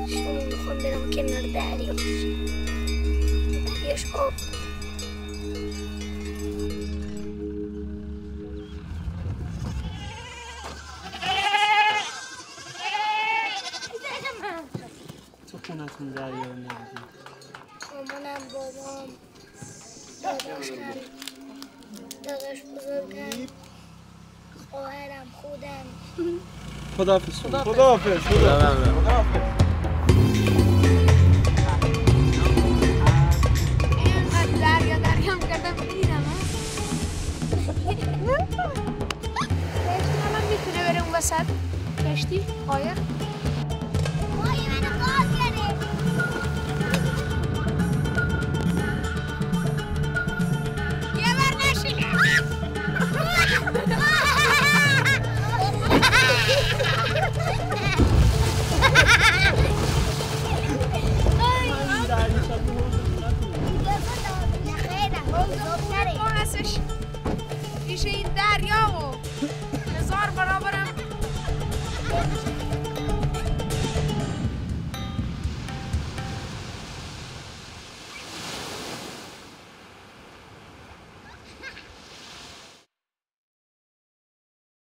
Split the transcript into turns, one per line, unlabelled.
شما میخوام برم کنار دریاش آب.
تو خونتون دریا رو نمیدید؟
مامانم بابام داداش بزرگم خواهرم خودم.
خداحافظ.
خداحافظ.
دریا میکردم بگیرم الان میتونه بره اون وسط کشتی قایق